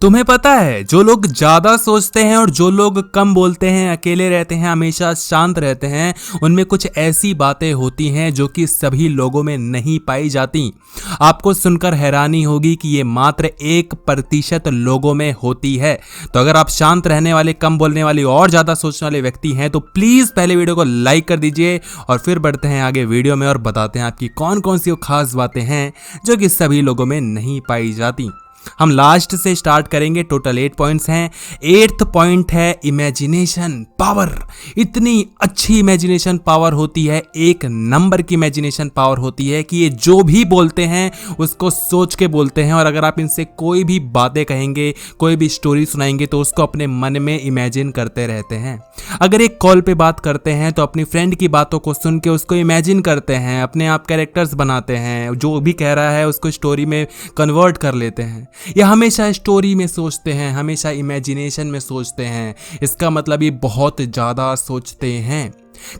तुम्हें पता है, जो लोग ज्यादा सोचते हैं और जो लोग कम बोलते हैं, अकेले रहते हैं, हमेशा शांत रहते हैं, उनमें कुछ ऐसी बातें होती हैं जो कि सभी लोगों में नहीं पाई जाती। आपको सुनकर हैरानी होगी कि ये मात्र 1% लोगों में होती है। तो अगर आप शांत रहने वाले, कम बोलने वाले और ज्यादा सोचने वाले व्यक्ति हैं तो प्लीज पहले वीडियो को लाइक कर दीजिए और फिर बढ़ते हैं आगे वीडियो में और बताते हैं आपकी कौन कौन सी वो खास बातें हैं जो कि सभी लोगों में नहीं पाई जाती। हम लास्ट से स्टार्ट करेंगे। टोटल 8 पॉइंट्स हैं। 8th पॉइंट है इमेजिनेशन पावर। इतनी अच्छी इमेजिनेशन पावर होती है, एक नंबर की इमेजिनेशन पावर होती है कि ये जो भी बोलते हैं उसको सोच के बोलते हैं। और अगर आप इनसे कोई भी बातें कहेंगे, कोई भी स्टोरी सुनाएंगे तो उसको अपने मन में इमेजिन करते रहते हैं। अगर एक कॉल पे बात करते हैं तो अपनी फ्रेंड की बातों को सुन के उसको इमेजिन करते हैं, अपने आप कैरेक्टर्स बनाते हैं, जो भी कह रहा है उसको स्टोरी में कन्वर्ट कर लेते हैं। ये हमेशा स्टोरी में सोचते हैं, हमेशा इमेजिनेशन में सोचते हैं। इसका मतलब ये बहुत ज़्यादा सोचते हैं।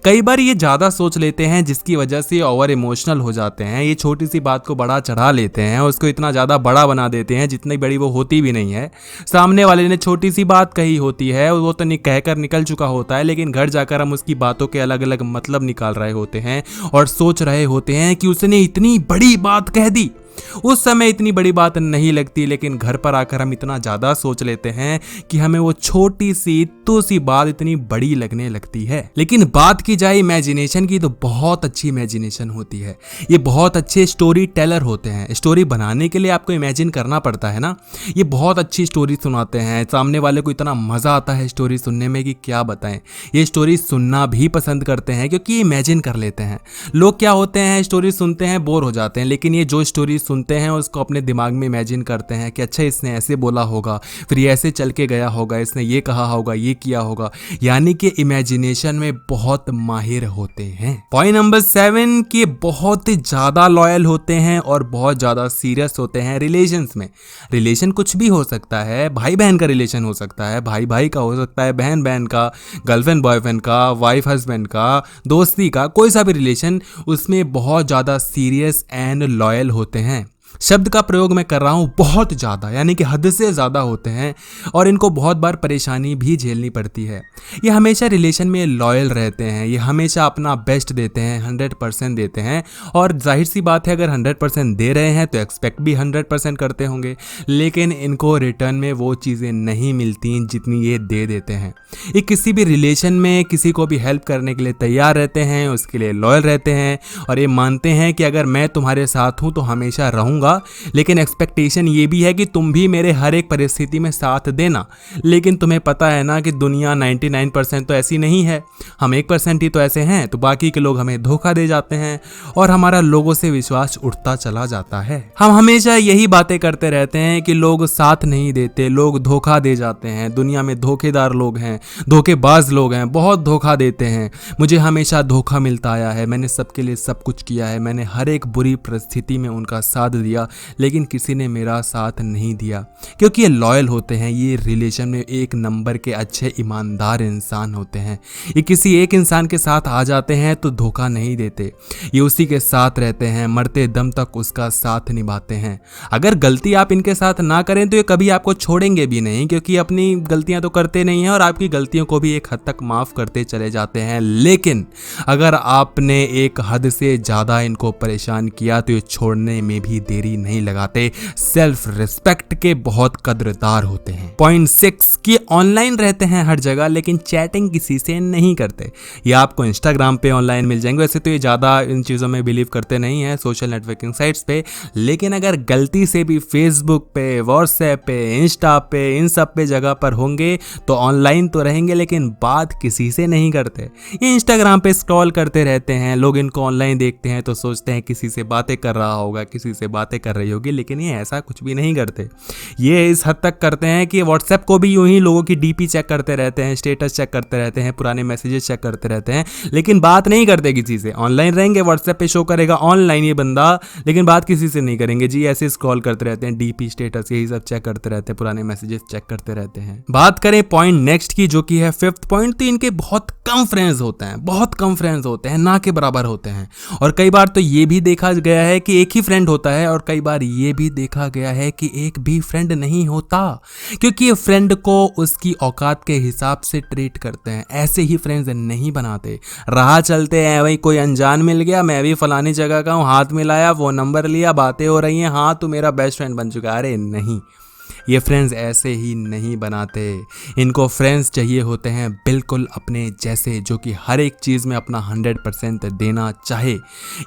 कई बार ये ज़्यादा सोच लेते हैं जिसकी वजह से ओवर इमोशनल हो जाते हैं। ये छोटी सी बात को बड़ा चढ़ा लेते हैं, उसको इतना ज़्यादा बड़ा बना देते हैं जितनी बड़ी वो होती भी नहीं है। सामने वाले ने छोटी सी बात कही होती है, वो तो कहकर निकल चुका होता है, लेकिन घर जाकर हम उसकी बातों के अलग अलग मतलब निकाल रहे होते हैं और सोच रहे होते हैं कि उसने इतनी बड़ी बात कह दी। उस समय इतनी बड़ी बात नहीं लगती, लेकिन घर पर आकर हम इतना ज़्यादा सोच लेते हैं कि हमें वो छोटी सी तो सी बात इतनी बड़ी लगने लगती है। लेकिन बात की जाए इमेजिनेशन की तो बहुत अच्छी इमेजिनेशन होती है। ये बहुत अच्छे स्टोरी टेलर होते हैं। स्टोरी बनाने के लिए आपको इमेजिन करना पड़ता है ना। ये बहुत अच्छी स्टोरी सुनाते हैं, सामने वाले को इतना मज़ा आता है स्टोरी सुनने में कि क्या बताएं। ये स्टोरी सुनना भी पसंद करते हैं क्योंकि इमेजिन कर लेते हैं। लोग क्या होते हैं, स्टोरी सुनते हैं, बोर हो जाते हैं, लेकिन ये जो स्टोरी सुनते हैं उसको अपने दिमाग में इमेजिन करते हैं कि अच्छा इसने ऐसे बोला होगा, फिर ये ऐसे चल के गया होगा, इसने ये कहा होगा, ये किया होगा। यानी कि इमेजिनेशन में बहुत माहिर होते हैं। पॉइंट नंबर 7 कि बहुत ज़्यादा लॉयल होते हैं और बहुत ज़्यादा सीरियस होते हैं रिलेशंस में। रिलेशन कुछ भी हो सकता है। भाई बहन का रिलेशन हो सकता है, भाई भाई का हो सकता है, बहन बहन का, गर्लफ्रेंड बॉयफ्रेंड का, वाइफ हस्बैंड का, दोस्ती का, कोई सा भी रिलेशन, उसमें बहुत ज़्यादा सीरियस एंड लॉयल होते हैं। शब्द का प्रयोग मैं कर रहा हूँ बहुत ज़्यादा, यानी कि हद से ज़्यादा होते हैं और इनको बहुत बार परेशानी भी झेलनी पड़ती है। ये हमेशा रिलेशन में लॉयल रहते हैं, ये हमेशा अपना बेस्ट देते हैं, 100% देते हैं। और जाहिर सी बात है, अगर 100% दे रहे हैं तो एक्सपेक्ट भी 100% करते होंगे, लेकिन इनको रिटर्न में वो चीज़ें नहीं मिलती जितनी ये दे देते हैं। ये किसी भी रिलेशन में किसी को भी हेल्प करने के लिए तैयार रहते हैं, उसके लिए लॉयल रहते हैं और ये मानते हैं कि अगर मैं तुम्हारे साथ हूँ तो हमेशा रहूँगा, लेकिन एक्सपेक्टेशन ये भी है कि तुम भी मेरे हर एक परिस्थिति में साथ देना। लेकिन तुम्हें पता है ना कि दुनिया 99% तो ऐसी नहीं है, हम 1% ही तो ऐसे हैं, तो बाकी के लोग हमें धोखा दे जाते हैं और हमारा लोगों से विश्वास उठता चला जाता है। हम हमेशा यही बातें करते रहते हैं कि लोग साथ नहीं देते, लोग धोखा दे जाते हैं, दुनिया में धोखेदार लोग हैं, धोखेबाज लोग हैं, बहुत धोखा देते हैं, मुझे हमेशा धोखा मिलता आया है, मैंने सबके लिए सब कुछ किया है, मैंने हर एक बुरी परिस्थिति में उनका साथ दिया, लेकिन किसी ने मेरा साथ नहीं दिया। क्योंकि ये लॉयल होते हैं, ये रिलेशन में एक नंबर के अच्छे ईमानदार इंसान होते हैं। ये किसी एक इंसान के साथ आ जाते हैं तो धोखा नहीं देते, ये उसी के साथ रहते हैं, मरते दम तक उसका साथ निभाते हैं। अगर गलती आप इनके साथ ना करें तो ये कभी आपको छोड़ेंगे भी नहीं, क्योंकि अपनी गलतियां तो करते नहीं हैं और आपकी गलतियों को भी एक हद तक माफ करते चले जाते हैं। लेकिन अगर आपने एक हद से ज़्यादा इनको परेशान किया तो ये छोड़ने में भी देरी नहीं लगाते। सेल्फ रिस्पेक्ट के बहुत कदरदार होते हैं। पॉइंट 6 कि ऑनलाइन रहते हैं हर जगह लेकिन चैटिंग किसी से नहीं करते। ये आपको इंस्टाग्राम पे ऑनलाइन मिल जाएंगे। वैसे तो ये ज़्यादा इन चीज़ों में बिलीव करते नहीं हैं सोशल नेटवर्किंग साइट्स पे, लेकिन अगर गलती से भी फेसबुक पे, व्हाट्सएप पे, इंस्टा पे, इन सब पे जगह पर होंगे तो ऑनलाइन तो रहेंगे लेकिन बात किसी से नहीं करते। ये इंस्टाग्राम पे स्क्रॉल करते रहते हैं, लोग इनको ऑनलाइन देखते हैं तो सोचते हैं किसी से बातें कर रहा होगा, किसी से बातें कर रही होगी, लेकिन ये ऐसा कुछ भी नहीं करते। ये इस हद तक करते हैं कि व्हाट्सएप को भी यूं ही लोगों की डीपी चेक करते रहते हैं, स्टेटस चेक करते रहते हैं, पुराने मैसेजेस चेक करते रहते हैं, लेकिन बात नहीं करते किसी से। ऑनलाइन रहेंगे, व्हाट्सएप पे शो करेगा ऑनलाइन ये बंदा, लेकिन बात किसी से नहीं करेंगे जी। ऐसे स्क्रॉल करते रहते हैं, डीपी, स्टेटस, यही सब चेक करते रहते हैं, पुराने मैसेजेस चेक करते रहते हैं। बात करें पॉइंट नेक्स्ट की, जो कि है 5th पॉइंट, तो इनके बहुत कम फ्रेंड्स होते हैं, बहुत कम फ्रेंड्स होते हैं, ना के बराबर होते हैं। और कई बार तो ये भी देखा गया है कि एक ही फ्रेंड होता है और और कई बार ये भी देखा गया है कि एक भी फ्रेंड नहीं होता, क्योंकि फ्रेंड को उसकी औकात के हिसाब से ट्रीट करते हैं। ऐसे ही फ्रेंड्स नहीं बनाते। राह चलते हैं भाई, कोई अनजान मिल गया, मैं भी फलानी जगह का हूँ, हाथ मिलाया, वो नंबर लिया, बातें हो रही हैं, हाँ तू मेरा बेस्ट फ्रेंड बन चुका है। अरे नहीं, ये फ्रेंड्स ऐसे ही नहीं बनाते। इनको फ्रेंड्स चाहिए होते हैं बिल्कुल अपने जैसे, जो कि हर एक चीज़ में अपना 100% देना चाहे।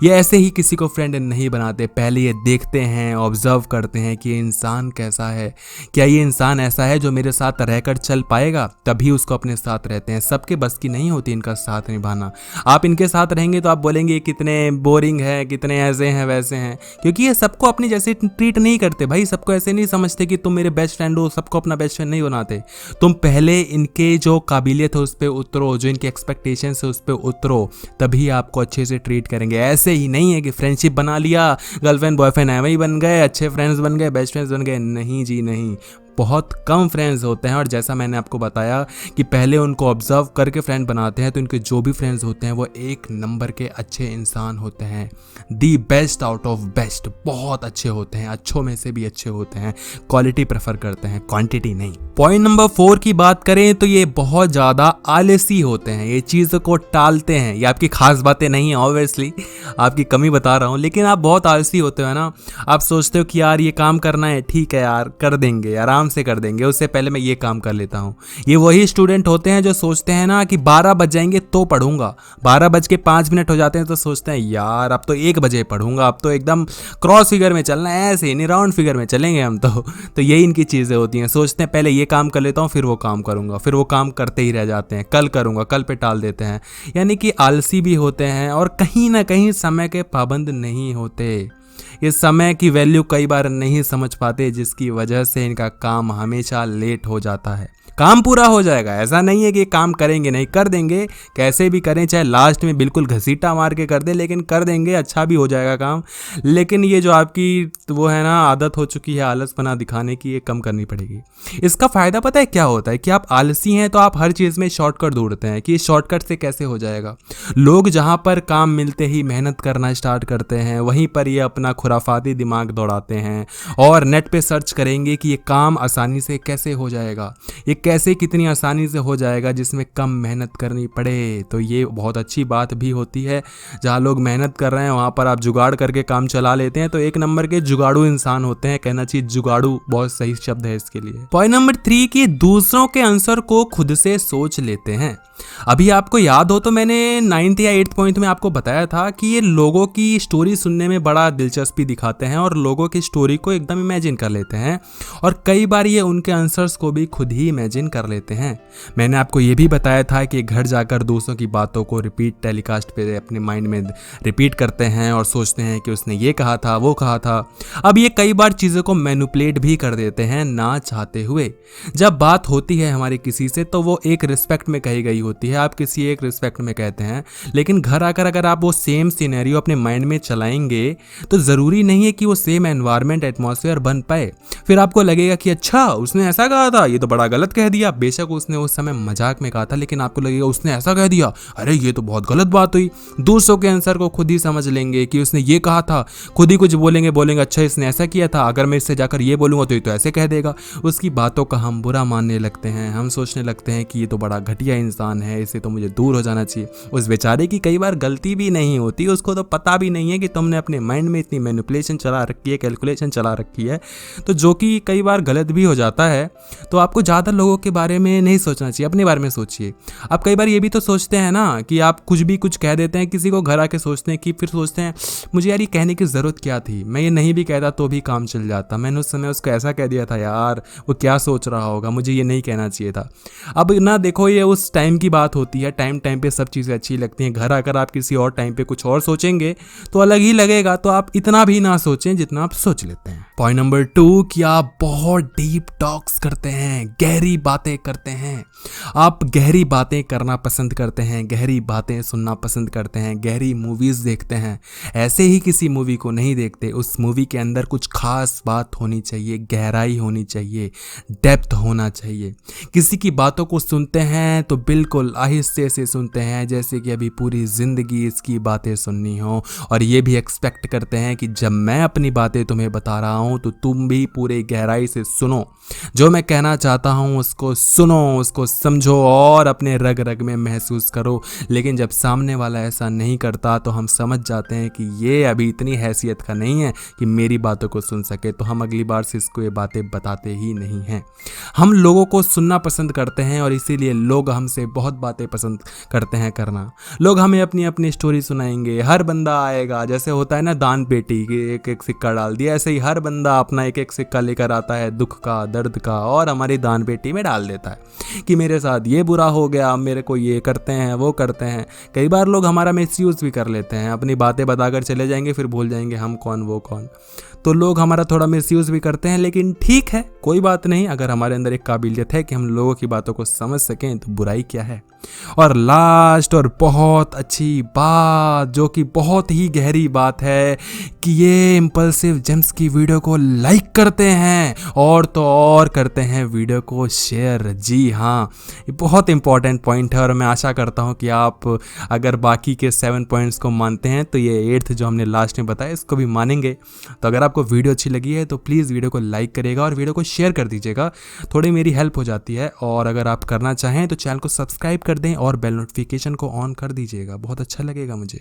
ये ऐसे ही किसी को फ्रेंड नहीं बनाते। पहले ये देखते हैं, ऑब्जर्व करते हैं कि ये इंसान कैसा है, क्या ये इंसान ऐसा है जो मेरे साथ रहकर चल पाएगा, तभी उसको अपने साथ रहते हैं। सबके बस की नहीं होती इनका साथ निभाना। आप इनके साथ रहेंगे तो आप बोलेंगे कितने बोरिंग है, कितने ऐसे हैं वैसे हैं, क्योंकि ये सबको अपनी जैसे ट्रीट नहीं करते भाई। सबको ऐसे नहीं समझते कि तुम मेरे बेस्ट फ्रेंड हो, सबको अपना बेस्ट फ्रेंड नहीं बनाते। तुम पहले इनके जो काबिलियत है उस पर उतरो, जो इनके एक्सपेक्टेशन है उस पर उतरो, तभी आपको अच्छे से ट्रीट करेंगे। ऐसे ही नहीं है कि फ्रेंडशिप बना लिया, गर्लफ्रेंड बॉयफ्रेंड है वही बन गए, अच्छे फ्रेंड्स बन गए, बेस्ट फ्रेंड्स बन गए। नहीं जी नहीं, बहुत कम फ्रेंड्स होते हैं। और जैसा मैंने आपको बताया कि पहले उनको ऑब्जर्व करके फ्रेंड बनाते हैं, तो इनके जो भी फ्रेंड्स होते हैं वो एक नंबर के अच्छे इंसान होते हैं। The best out of best, बहुत अच्छे होते हैं, अच्छों में से भी अच्छे होते हैं। क्वालिटी प्रेफर करते हैं, क्वांटिटी नहीं। पॉइंट नंबर 4 की बात करें तो ये बहुत ज़्यादा आलसी होते हैं, ये चीज़ों को टालते हैं। ये आपकी खास बातें नहीं है, ऑब्वियसली आपकी कमी बता रहा हूँ, लेकिन आप बहुत आलसी होते हो ना। आप सोचते हो कि यार ये काम करना है, ठीक है यार कर देंगे, आराम से कर देंगे, उससे पहले मैं ये काम कर लेता हूँ। ये वही स्टूडेंट होते हैं जो सोचते हैं ना कि 12 बज जाएंगे तो पढ़ूंगा, 12:05 हो जाते हैं तो सोचते हैं यार अब तो 1 बजे पढ़ूंगा, अब तो एकदम क्रॉस फिगर में चलना है, ऐसे नहीं राउंड फिगर में चलेंगे हम तो यही इनकी चीज़ें होती हैं। सोचते हैं पहले ये काम कर लेता हूँ, फिर वो काम करूंगा, फिर वो काम करते ही रह जाते हैं, कल करूंगा, कल पे टाल देते हैं। यानी कि आलसी भी होते हैं और कहीं ना कहीं समय के पाबंद नहीं होते। ये समय की वैल्यू कई बार नहीं समझ पाते, जिसकी वजह से इनका काम हमेशा लेट हो जाता है। काम पूरा हो जाएगा, ऐसा नहीं है कि काम करेंगे नहीं, कर देंगे, कैसे भी करें, चाहे लास्ट में बिल्कुल घसीटा मार के कर दे, लेकिन कर देंगे, अच्छा भी हो जाएगा काम। लेकिन ये जो आपकी वो है ना आदत हो चुकी है आलसपना दिखाने की, ये कम करनी पड़ेगी। इसका फ़ायदा पता है क्या होता है कि आप आलसी हैं तो आप हर चीज़ में शॉर्टकट ढूंढते हैं कि शॉर्टकट से कैसे हो जाएगा। लोग जहाँ पर काम मिलते ही मेहनत करना स्टार्ट करते हैं, वहीं पर ये अपना खुराफाती दिमाग दौड़ाते हैं और नेट पे सर्च करेंगे कि ये काम आसानी से कैसे हो जाएगा, ये कैसे कितनी आसानी से हो जाएगा जिसमें कम मेहनत करनी पड़े। तो ये बहुत अच्छी बात भी होती है, जहाँ लोग मेहनत कर रहे हैं वहाँ पर आप जुगाड़ करके काम चला लेते हैं, तो एक नंबर के जुगाड़ू इंसान होते हैं। कहना चाहिए जुगाड़ू बहुत सही शब्द है इसके लिए। पॉइंट नंबर 3 कि दूसरों के आंसर को खुद से सोच लेते हैं। अभी आपको याद हो तो मैंने 9th या 8th पॉइंट में आपको बताया था कि ये लोगों की स्टोरी सुनने में बड़ा दिलचस्पी दिखाते हैं और लोगों की स्टोरी को एकदम इमेजिन कर लेते हैं, और कई बार ये उनके आंसर्स को भी खुद ही इमेजिन कर लेते हैं। मैंने आपको ये भी बताया था कि घर जाकर दूसरों की बातों को रिपीट टेलीकास्ट पे अपने माइंड में रिपीट करते हैं और सोचते हैं कि उसने ये कहा था, वो कहा था। अब ये कई बार चीज़ों को मैनिपुलेट भी कर देते हैं ना चाहते हुए। जब बात होती है हमारी किसी से तो वो एक रिस्पेक्ट में कही गई होती है, आप किसी एक रिस्पेक्ट में कहते हैं, लेकिन घर आकर अगर आप वो सेम सिनेरियो अपने माइंड में चलाएंगे तो ज़रूरी नहीं है कि वो सेम एनवायरनमेंट एटमॉस्फेयर बन पाए। फिर आपको लगेगा कि अच्छा उसने ऐसा कहा था, ये तो बड़ा गलत कह दिया। बेशक उसने उस समय मजाक में कहा था, लेकिन आपको लगेगा उसने ऐसा कह दिया, अरे ये तो बहुत गलत बात हुई। दूसरों के आंसर को खुद ही समझ लेंगे कि उसने ये कहा था, खुद ही कुछ बोलेंगे अच्छा इसने ऐसा किया था, अगर मैं इससे जाकर ये बोलूँगा तो ये तो ऐसे कह देगा। उसकी बातों का हम बुरा मानने लगते हैं, हम सोचने लगते हैं कि ये तो बड़ा घटिया इंसान है, इससे तो मुझे दूर हो जाना चाहिए। उस बेचारे की कई बार गलती भी नहीं होती, उसको तो पता भी नहीं है कि तुमने अपने माइंड में इतनी मैनिपुलेशन चला रखी है, कैलकुलेशन चला रखी है, तो जो कि कई बार गलत भी हो जाता है। तो आपको ज़्यादा लोगों के बारे में नहीं सोचना चाहिए, अपने बारे में सोचिए। आप कई बार ये भी तो सोचते हैं ना कि आप कुछ कह देते हैं किसी को, घर आके सोचते हैं कि फिर सोचते हैं मुझे यार ये कहने की ज़रूरत क्या थी, मैं ये नहीं भी कहता तो भी काम चल जाता, मैंने उस समय उसको ऐसा कह दिया था, यार वो क्या सोच रहा होगा, मुझे ये नहीं कहना चाहिए था। अब ना देखो ये उस टाइम की बात होती है, टाइम पे सब चीज़ें अच्छी लगती हैं। घर आकर आप किसी और टाइम पे कुछ और सोचेंगे तो अलग ही लगेगा, तो आप इतना भी ना सोचें जितना आप सोच लेते हैं। पॉइंट नंबर 2 कि आप बहुत डीप टॉक्स करते हैं, गहरी बातें करते हैं। आप गहरी बातें करना पसंद करते हैं, गहरी बातें सुनना पसंद करते हैं, गहरी मूवीज़ देखते हैं। ऐसे ही किसी मूवी को नहीं देखते, उस मूवी के अंदर कुछ खास बात होनी चाहिए, गहराई होनी चाहिए, डेप्थ होना चाहिए। किसी की बातों को सुनते हैं तो बिल्कुल बिल्कुल आहिस्ते से सुनते हैं, जैसे कि अभी पूरी ज़िंदगी इसकी बातें सुननी हो, और ये भी एक्सपेक्ट करते हैं कि जब मैं अपनी बातें तुम्हें बता रहा हूँ तो तुम भी पूरे गहराई से सुनो, जो मैं कहना चाहता हूँ उसको सुनो, उसको समझो और अपने रग रग में महसूस करो। लेकिन जब सामने वाला ऐसा नहीं करता तो हम समझ जाते हैं कि ये अभी इतनी हैसियत का नहीं है कि मेरी बातों को सुन सके, तो हम अगली बार से इसको ये बातें बताते ही नहीं हैं। हम लोगों को सुनना पसंद करते हैं और इसीलिए लोग हमसे बहुत बातें पसंद करते हैं करना। लोग हमें अपनी अपनी स्टोरी सुनाएंगे, हर बंदा आएगा, जैसे होता है ना दान पेटी के एक एक सिक्का डाल दिया, ऐसे ही हर बंदा अपना एक एक सिक्का लेकर आता है दुख का, दर्द का, और हमारी दान पेटी में डाल देता है कि मेरे साथ ये बुरा हो गया, मेरे को ये करते हैं वो करते हैं। कई बार लोग हमारा मिसयूज़ भी कर लेते हैं, अपनी बातें बताकर चले जाएंगे, फिर भूल जाएंगे हम कौन वो कौन। तो लोग हमारा थोड़ा मिसयूज़ भी करते हैं, लेकिन ठीक है, कोई बात नहीं। अगर हमारे अंदर एक काबिलियत है कि हम लोगों की बातों को समझ सकें तो बुराई क्या है। और लास्ट और बहुत अच्छी बात, जो कि बहुत ही गहरी बात है, कि ये इम्पल्सिव जेम्स की वीडियो को लाइक करते हैं और तो और करते हैं वीडियो को शेयर। जी हाँ, ये बहुत इंपॉर्टेंट पॉइंट है और मैं आशा करता हूँ कि आप अगर बाकी के 7 पॉइंट्स को मानते हैं तो ये 8th जो हमने लास्ट में बताया इसको भी मानेंगे। तो अगर आपको वीडियो अच्छी लगी है तो प्लीज़ वीडियो को लाइक करिएगा और वीडियो को शेयर कर दीजिएगा, थोड़ी मेरी हेल्प हो जाती है। और अगर आप करना चाहें तो चैनल को सब्सक्राइब कर दें और बेल नोटिफिकेशन को ऑन कर दीजिएगा, बहुत अच्छा लगेगा मुझे।